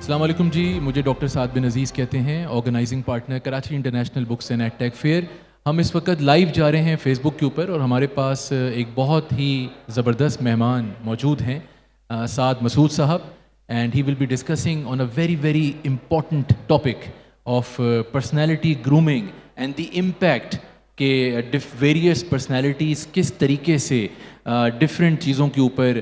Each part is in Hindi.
अस्सलाम वालेकुम जी, मुझे डॉक्टर साद बिन अज़ीज़ कहते हैं, organising partner Karachi international books and tech fair. हम इस वक्त लाइव जा रहे हैं फेसबुक के ऊपर और हमारे पास एक बहुत ही ज़बरदस्त मेहमान मौजूद हैं, साद मसूद साहब, and he will be discussing on a very important topic of personality grooming and the impact के वेरियस पर्सनैलिटीज़ किस तरीके से डिफरेंट चीज़ों के ऊपर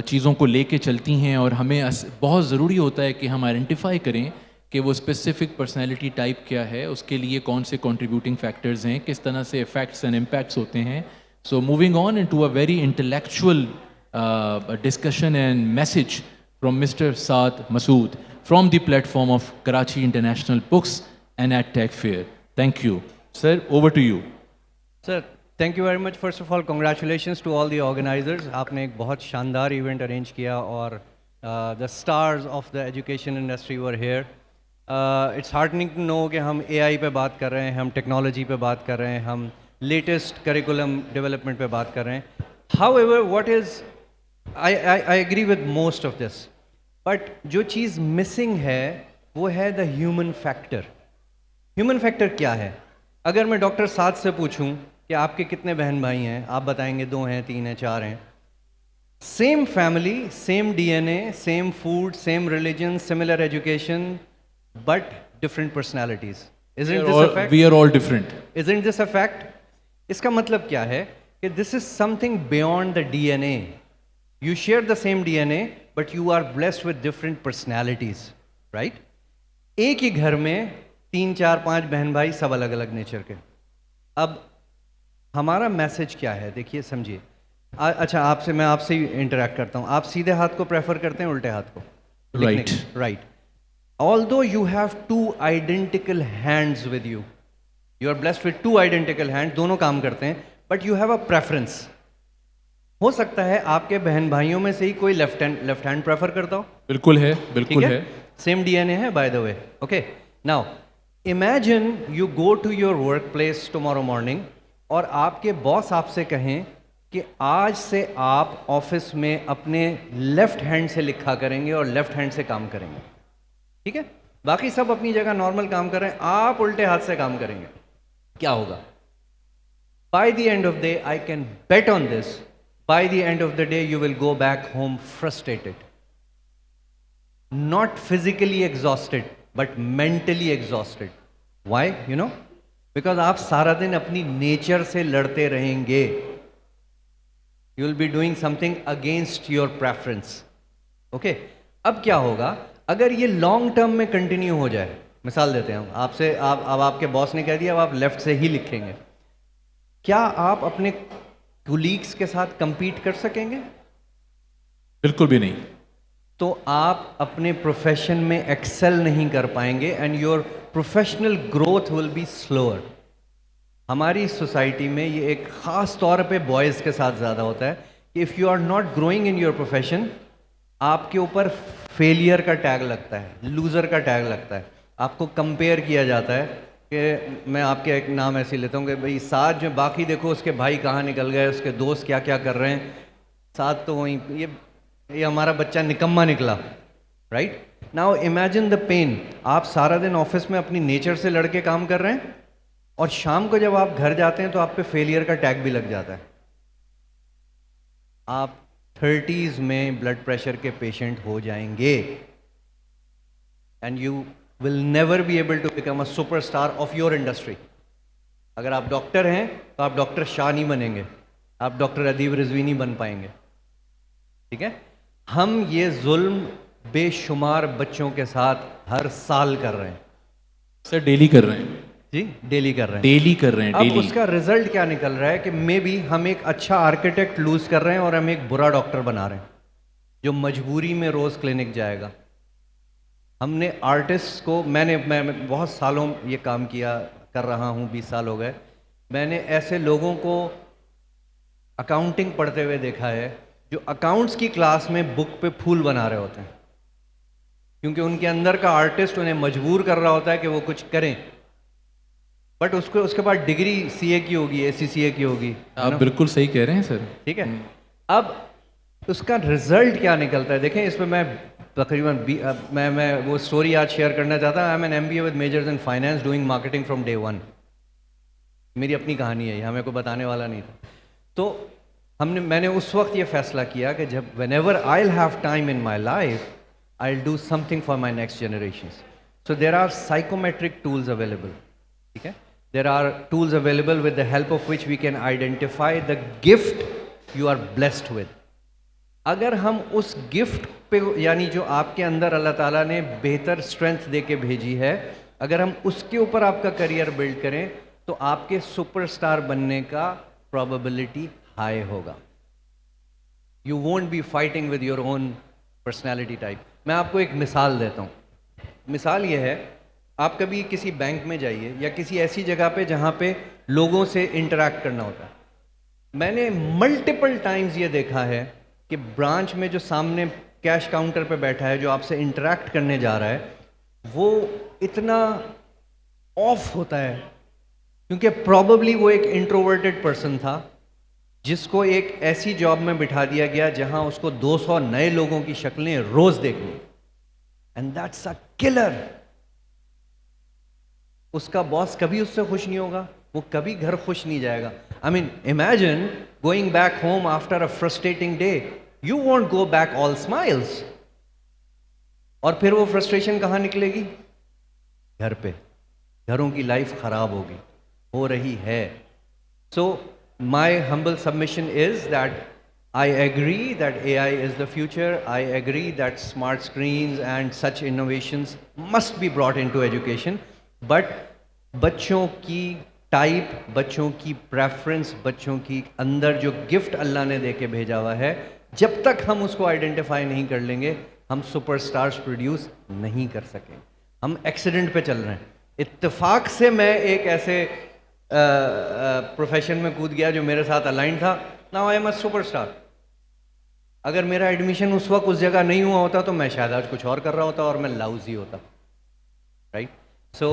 चीज़ों को लेके चलती हैं, और हमें बहुत ज़रूरी होता है कि हम आइडेंटिफाई करें कि वो स्पेसिफिक पर्सनैलिटी टाइप क्या है, उसके लिए कौन से कंट्रीब्यूटिंग फैक्टर्स हैं, किस तरह से इफ़ेक्ट्स एंड इम्पैक्ट्स होते हैं। So moving on into a very intellectual discussion and message from mister Saad Masood from the platform of Karachi international books and tech fair. Thank you sir, over to you sir. Thank you very much. First of all congratulations to all the organisers. आपने एक बहुत शानदार इवेंट अरेंज किया और the stars of the education industry were here. It's heartening to know कि हम एआई पे बात कर रहे हैं, हम टेक्नोलॉजी पे बात कर रहे हैं, हम लेटेस्ट करिकुलम डेवलपमेंट पे बात कर रहे हैं। However what is I agree with most of this, but जो चीज़ मिसिंग है वो है the human factor. Human factor क्या है? अगर मैं डॉक्टर साद से पूछूं कि आपके कितने बहन भाई हैं, आप बताएंगे 2 हैं, 3 हैं, 4 हैं। Same family, same DNA, same food, same religion, similar education, but different personalities. Isn't this a fact? We are all different. Isn't this a fact? इसका मतलब क्या है कि this is something beyond the DNA. You share the same DNA, but you are blessed with different personalities, right? एक ही घर में 3, 4, 5 बहन भाई, सब अलग अलग नेचर के। अब हमारा मैसेज क्या है, देखिए समझिए। अच्छा, मैं आपसे ही इंटरेक्ट करता हूँ। आप सीधे हाथ को प्रेफर करते हैं, उल्टे हाथ को? Right. Although you have 2 identical hands with you, you are blessed with 2 identical hands, दोनों काम करते हैं, but you have a preference. हो सकता है आपके बहन भाइयों में से ही कोई लेफ्ट हैंड प्रेफर करता हो। बिल्कुल है, बिल्कुल है। सेम डीएनए है, by the way. Okay, now imagine you go to your work place tomorrow morning और आपके बॉस आपसे कहें कि आज से आप ऑफिस में अपने लेफ्ट हैंड से लिखा करेंगे और लेफ्ट हैंड से काम करेंगे। ठीक है, बाकी सब अपनी जगह नॉर्मल काम कर रहे हैं, आप उल्टे हाथ से काम करेंगे। क्या होगा? By the end of day, I can bet on this, by the end of the day you will go back home frustrated, not physically exhausted but mentally exhausted. Why? You know, because आप सारा दिन अपनी नेचर से लड़ते रहेंगे। You will be doing something against your preference. Okay, अब क्या होगा अगर ये लॉन्ग टर्म में कंटिन्यू हो जाए? मिसाल देते हैं हम आपसे, अब आपके बॉस ने कह दिया अब आप लेफ्ट से ही लिखेंगे। क्या आप अपने कोलीग्स के साथ compete कर सकेंगे? बिल्कुल भी नहीं। तो आप अपने प्रोफेशन में एक्सेल नहीं कर पाएंगे and your professional growth will be slower. हमारी सोसाइटी में ये एक ख़ास तौर पे बॉयज़ के साथ ज़्यादा होता है कि if you are not growing in your profession, आपके ऊपर फेलियर का टैग लगता है, लूज़र का टैग लगता है। आपको कंपेयर किया जाता है कि मैं आपके एक नाम ऐसे लेता हूँ कि भाई साथ में, बाकी देखो उसके भाई कहाँ निकल गए, उसके दोस्त क्या क्या कर रहे हैं, साथ तो वहीं ये हमारा बच्चा निकम्मा निकला। Right now imagine the pain. आप सारा दिन ऑफिस में अपनी नेचर से लड़के काम कर रहे हैं और शाम को जब आप घर जाते हैं तो आप पे फेलियर का टैग भी लग जाता है। आप 30s में ब्लड प्रेशर के पेशेंट हो जाएंगे and you will never be able to become a superstar of your industry. अगर आप डॉक्टर हैं तो आप डॉक्टर शाह नहीं बनेंगे, आप डॉक्टर अदीब रिजवी नहीं बन पाएंगे। ठीक है, हम ये जुल्म बेशुमार बच्चों के साथ हर साल कर रहे हैं। सर डेली कर रहे हैं जी, डेली कर रहे हैं, डेली कर रहे हैं। अब उसका रिजल्ट क्या निकल रहा है कि मे बी हम एक अच्छा आर्किटेक्ट लूज कर रहे हैं और हम एक बुरा डॉक्टर बना रहे हैं जो मजबूरी में रोज क्लिनिक जाएगा। हमने आर्टिस्ट को, मैं बहुत सालों ये काम किया कर रहा हूँ, 20 साल हो गए। मैंने ऐसे लोगों को अकाउंटिंग पढ़ते हुए देखा है जो अकाउंट्स की क्लास में बुक पे फूल बना रहे होते हैं, क्योंकि उनके अंदर का आर्टिस्ट उन्हें मजबूर कर रहा होता है कि वो कुछ करें, बट उसके बाद डिग्री सीए की होगी, एसीसीए की होगी। आप बिल्कुल सही कह रहे हैं सर। ठीक है, अब उसका रिजल्ट क्या निकलता है देखें। इस पर मैं तकरीबन मैं वो स्टोरी आज शेयर करना चाहता हूँ। I am an MBA with majors in finance doing marketing from day 1। मेरी अपनी कहानी है, यहाँ मेरे को बताने वाला नहीं था। तो मैंने उस वक्त ये फैसला किया कि जब whenever I'll have time in my life, I'll do something for my next generations. So there are psychometric tools available. ठीक है? There are tools available with the help of which we can identify the gift you are blessed with. अगर हम उस गिफ्ट पे, यानी जो आपके अंदर अल्लाह ताला ने बेहतर स्ट्रेंथ दे के भेजी है, अगर हम उसके ऊपर आपका करियर बिल्ड करें तो आपके सुपरस्टार बनने का प्रोबेबिलिटी हाई होगा। You won't be fighting with your own personality type. मैं आपको एक मिसाल देता हूँ। मिसाल ये है, आप कभी किसी बैंक में जाइए या किसी ऐसी जगह पे जहाँ पे लोगों से इंटरैक्ट करना होता है। मैंने मल्टीपल टाइम्स ये देखा है कि ब्रांच में जो सामने कैश काउंटर पे बैठा है, जो आपसे इंटरैक्ट करने जा रहा है, वो इतना ऑफ होता है क्योंकि प्रॉबेबली वो एक इंट्रोवर्टेड पर्सन था जिसको एक ऐसी जॉब में बिठा दिया गया जहां उसको 200 नए लोगों की शक्लें रोज देखनी, एंड दैट्स अ किलर। उसका बॉस कभी उससे खुश नहीं होगा, वो कभी घर खुश नहीं जाएगा। I mean imagine going back home after a frustrating day, you won't go back all smiles, और फिर वो फ्रस्ट्रेशन कहां निकलेगी? घर पे। घरों की लाइफ खराब होगी, हो रही है। सो my humble submission is that I agree that AI is the future. I agree that smart screens and such innovations must be brought into education. But बच्चों की टाइप, बच्चों की प्रेफरेंस, बच्चों की अंदर जो गिफ्ट अल्लाह ने दे के भेजा हुआ है, जब तक हम उसको आइडेंटिफाई नहीं कर लेंगे, हम सुपरस्टार्स प्रोड्यूस नहीं कर सकेंगे। हम एक्सीडेंट पे चल रहे हैं। इत्तेफाक से मैं एक ऐसे प्रोफेशन में कूद गया जो मेरे साथ अलाइन था। Now I am a superstar. अगर मेरा एडमिशन उस वक्त उस जगह नहीं हुआ होता तो मैं शायद आज कुछ और कर रहा होता और मैं लाउजी होता, right? So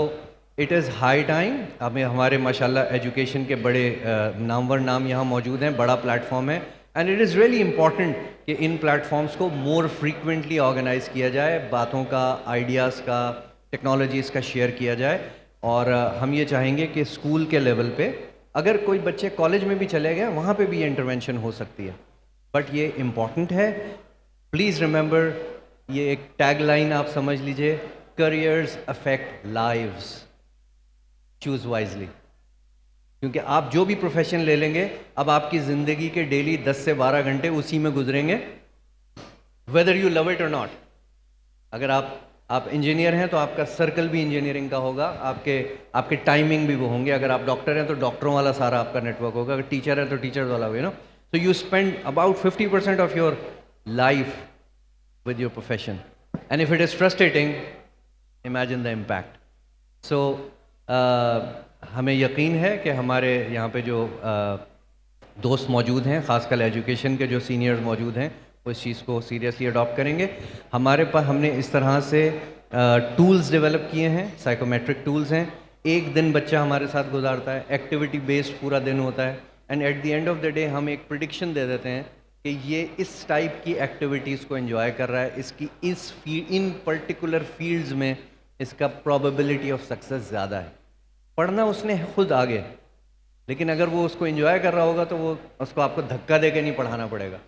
it is high time. हमें हमारे माशाल्लाह एजुकेशन के बड़े नामवर नाम यहाँ मौजूद हैं, बड़ा प्लेटफॉर्म है, and it is really important कि इन प्लेटफॉर्म्स को मोर फ्रीक्वेंटली ऑर्गेनाइज किया जाए, बातों का, आइडियाज़ का, टेक्नोलॉजीज़ का शेयर किया जाए। और हम ये चाहेंगे कि स्कूल के लेवल पे, अगर कोई बच्चे कॉलेज में भी चले गए, वहाँ पे भी ये इंटरवेंशन हो सकती है, बट ये इम्पॉर्टेंट है। प्लीज़ रिमेंबर, ये एक टैग लाइन आप समझ लीजिए, careers affect lives, choose wisely. क्योंकि आप जो भी प्रोफेशन ले लेंगे, अब आपकी ज़िंदगी के डेली 10 से 12 घंटे उसी में गुजरेंगे, वेदर यू लव इट और नॉट। अगर आप इंजीनियर हैं तो आपका सर्कल भी इंजीनियरिंग का होगा, आपके टाइमिंग भी वो होंगे। अगर आप डॉक्टर हैं तो डॉक्टरों वाला सारा आपका नेटवर्क होगा। अगर टीचर है तो टीचर्स वाला, you know. So you spend about 50% of your life with your profession, and if it is frustrating, imagine the impact. So हमें यकीन है कि हमारे यहाँ पे जो दोस्त मौजूद हैं, ख़ासकर एजुकेशन के जो सीनियर्स मौजूद हैं, वो इस चीज़ को सीरियसली अडॉप्ट करेंगे। हमारे पास हमने इस तरह से टूल्स डेवलप किए हैं, साइकोमेट्रिक टूल्स हैं। एक दिन बच्चा हमारे साथ गुजारता है, एक्टिविटी बेस्ड पूरा दिन होता है, and at the end of the day हम एक प्रिडिक्शन दे देते हैं कि ये इस टाइप की एक्टिविटीज़ को एंजॉय कर रहा है, इसकी इन पर्टिकुलर फील्ड्स में इसका प्रोबेबिलिटी ऑफ सक्सेस ज़्यादा है। पढ़ना उसने खुद आगे, लेकिन अगर वो उसको एंजॉय कर रहा होगा तो वो उसको आपको धक्का दे के नहीं पढ़ाना पड़ेगा,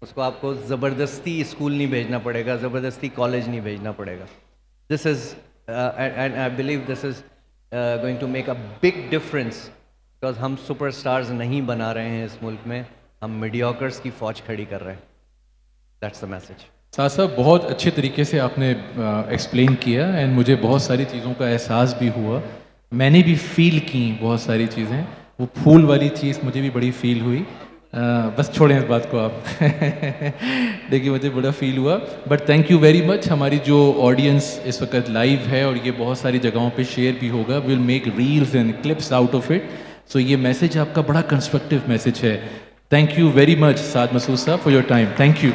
उसको आपको ज़बरदस्ती स्कूल नहीं भेजना पड़ेगा, ज़बरदस्ती कॉलेज नहीं भेजना पड़ेगा। This is and I believe this is going to make a big difference, because हम सुपरस्टार्स नहीं बना रहे हैं इस मुल्क में, हम मीडियोकर्स की फ़ौज खड़ी कर रहे हैं। That's the message. साथ साहब, बहुत अच्छे तरीके से आपने एक्सप्लेन किया, एंड मुझे बहुत सारी चीज़ों का एहसास भी हुआ, मैंने भी फील की बहुत सारी चीज़ें। वो फूल वाली चीज़ मुझे भी बड़ी फील हुई। बस छोड़ें इस बात को आप। देखिए, मुझे बड़ा फील हुआ, but thank you very much. हमारी जो ऑडियंस इस वक्त लाइव है और ये बहुत सारी जगहों पे शेयर भी होगा, will make reels and clips out of it. So ये मैसेज आपका बड़ा कंस्ट्रक्टिव मैसेज है। Thank you very much Saad Masood साहब for your time. Thank you.